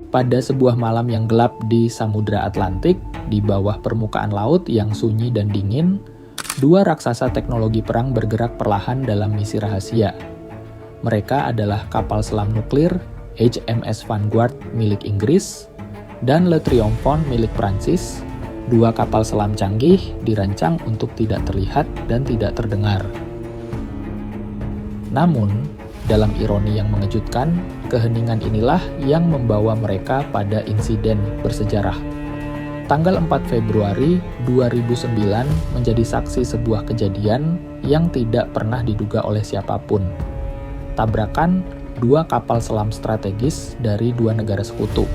Pada sebuah malam yang gelap di Samudra Atlantik, di bawah permukaan laut yang sunyi dan dingin, dua raksasa teknologi perang bergerak perlahan dalam misi rahasia. Mereka adalah kapal selam nuklir HMS Vanguard milik Inggris dan Le Triomphant milik Prancis. Dua kapal selam canggih dirancang untuk tidak terlihat dan tidak terdengar. Namun, dalam ironi yang mengejutkan, keheningan inilah yang membawa mereka pada insiden bersejarah. Tanggal 4 Februari 2009 menjadi saksi sebuah kejadian yang tidak pernah diduga oleh siapapun. Tabrakan dua kapal selam strategis dari dua negara sekutu.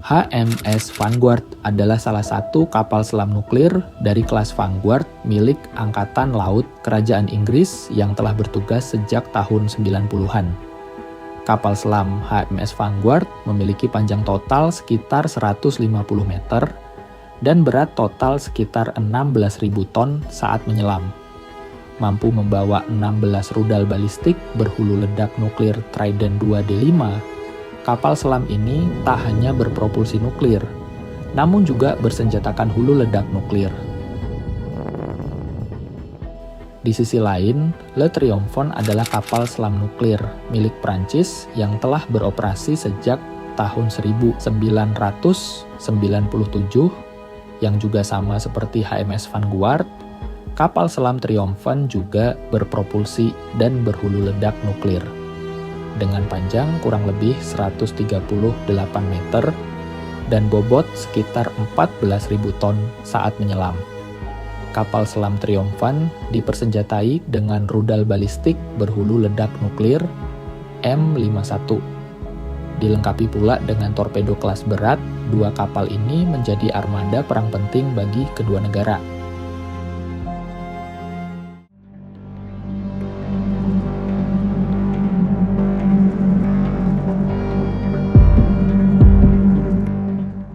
HMS Vanguard adalah salah satu kapal selam nuklir dari kelas Vanguard milik Angkatan Laut Kerajaan Inggris yang telah bertugas sejak tahun 90-an. Kapal selam HMS Vanguard memiliki panjang total sekitar 150 meter dan berat total sekitar 16.000 ton saat menyelam. Mampu membawa 16 rudal balistik berhulu ledak nuklir Trident 2D5. Kapal selam ini tak hanya berpropulsi nuklir, namun juga bersenjatakan hulu ledak nuklir. Di sisi lain, Le Triomphant adalah kapal selam nuklir milik Prancis yang telah beroperasi sejak tahun 1997, yang juga sama seperti HMS Vanguard. Kapal selam Triomphant juga berpropulsi dan berhulu ledak nuklir, dengan panjang kurang lebih 138 meter dan bobot sekitar 14.000 ton saat menyelam. Kapal selam Triomphant dipersenjatai dengan rudal balistik berhulu ledak nuklir M51. Dilengkapi pula dengan torpedo kelas berat, dua kapal ini menjadi armada perang penting bagi kedua negara.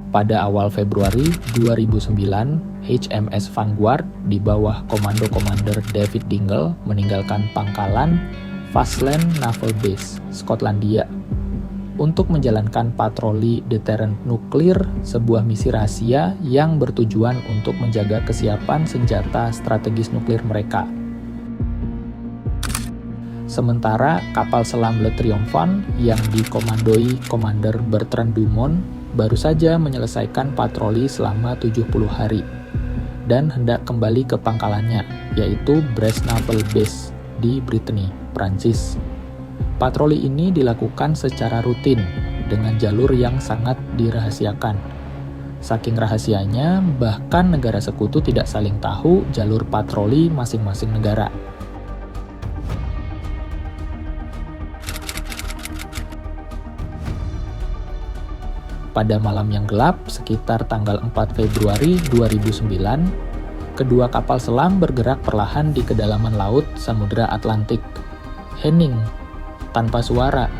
Pada awal Februari 2009, HMS Vanguard di bawah komando Komander David Dingle meninggalkan pangkalan Fastland Naval Base, Skotlandia, untuk menjalankan patroli deterrent nuklir, sebuah misi rahasia yang bertujuan untuk menjaga kesiapan senjata strategis nuklir mereka. Sementara kapal selam Le Triomphant yang dikomandoi Komander Bertrand Dumont baru saja menyelesaikan patroli selama 70 hari dan hendak kembali ke pangkalannya, yaitu Brest Naval Base di Brittany, Prancis. Patroli ini dilakukan secara rutin dengan jalur yang sangat dirahasiakan. Saking rahasianya, bahkan negara sekutu tidak saling tahu jalur patroli masing-masing negara. Pada malam yang gelap, sekitar tanggal 4 Februari 2009, kedua kapal selam bergerak perlahan di kedalaman laut Samudra Atlantik. Hening, tanpa suara,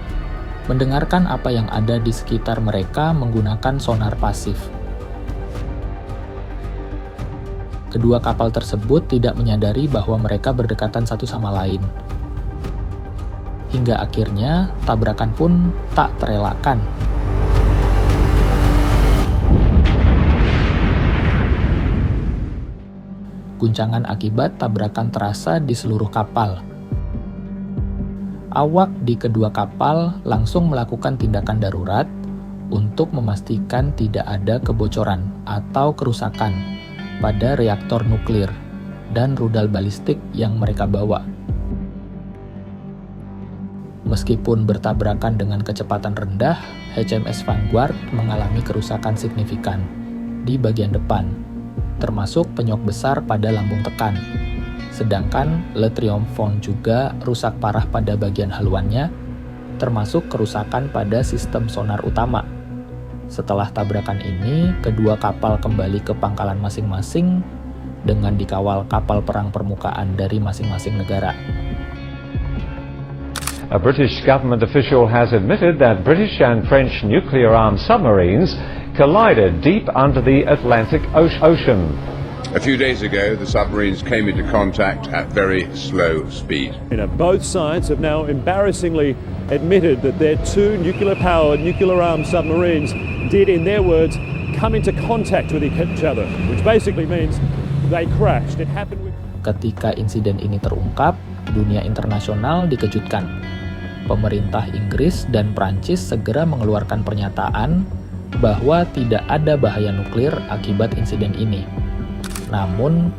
mendengarkan apa yang ada di sekitar mereka menggunakan sonar pasif. Kedua kapal tersebut tidak menyadari bahwa mereka berdekatan satu sama lain. Hingga akhirnya, tabrakan pun tak terelakkan. Guncangan akibat tabrakan terasa di seluruh kapal. Awak di kedua kapal langsung melakukan tindakan darurat untuk memastikan tidak ada kebocoran atau kerusakan pada reaktor nuklir dan rudal balistik yang mereka bawa. Meskipun bertabrakan dengan kecepatan rendah, HMS Vanguard mengalami kerusakan signifikan di bagian depan, termasuk penyok besar pada lambung tekan. Sedangkan Le Triomphant juga rusak parah pada bagian haluannya, termasuk kerusakan pada sistem sonar utama. Setelah tabrakan ini, kedua kapal kembali ke pangkalan masing-masing dengan dikawal kapal perang permukaan dari masing-masing negara. A British government official has admitted that British and French nuclear-armed submarines collided deep under the Atlantic Ocean. A few days ago, the submarines came into contact at very slow speed. Both sides have now embarrassingly admitted that their two nuclear-powered, nuclear-armed submarines did, in their words, come into contact with each other, which basically means they crashed. It happened with... Ketika insiden ini terungkap, dunia internasional dikejutkan. Pemerintah Inggris dan Prancis segera mengeluarkan pernyataan bahwa tidak ada bahaya nuklir akibat insiden ini. Namun,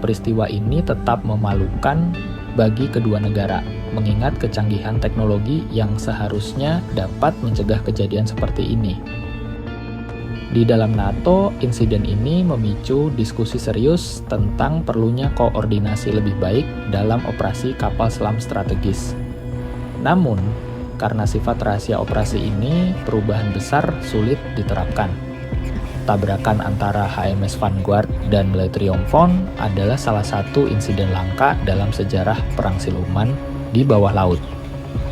peristiwa ini tetap memalukan bagi kedua negara, mengingat kecanggihan teknologi yang seharusnya dapat mencegah kejadian seperti ini. Di dalam NATO, insiden ini memicu diskusi serius tentang perlunya koordinasi lebih baik dalam operasi kapal selam strategis. Namun, karena sifat rahasia operasi ini, perubahan besar sulit diterapkan. Tabrakan antara HMS Vanguard dan Le Triomphant adalah salah satu insiden langka dalam sejarah perang siluman di bawah laut.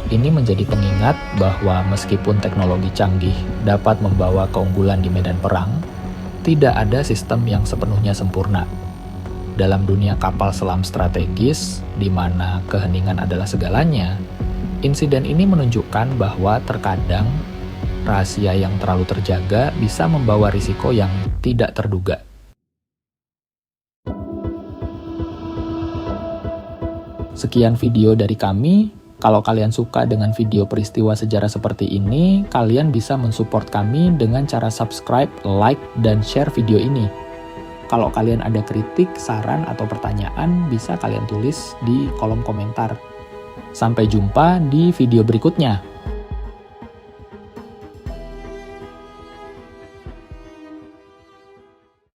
Ini menjadi pengingat bahwa meskipun teknologi canggih dapat membawa keunggulan di medan perang, tidak ada sistem yang sepenuhnya sempurna. Dalam dunia kapal selam strategis, di mana keheningan adalah segalanya, insiden ini menunjukkan bahwa terkadang rahasia yang terlalu terjaga bisa membawa risiko yang tidak terduga. Sekian video dari kami. Kalau kalian suka dengan video peristiwa sejarah seperti ini, kalian bisa mensupport kami dengan cara subscribe, like, dan share video ini. Kalau kalian ada kritik, saran, atau pertanyaan, bisa kalian tulis di kolom komentar. Sampai jumpa di video berikutnya.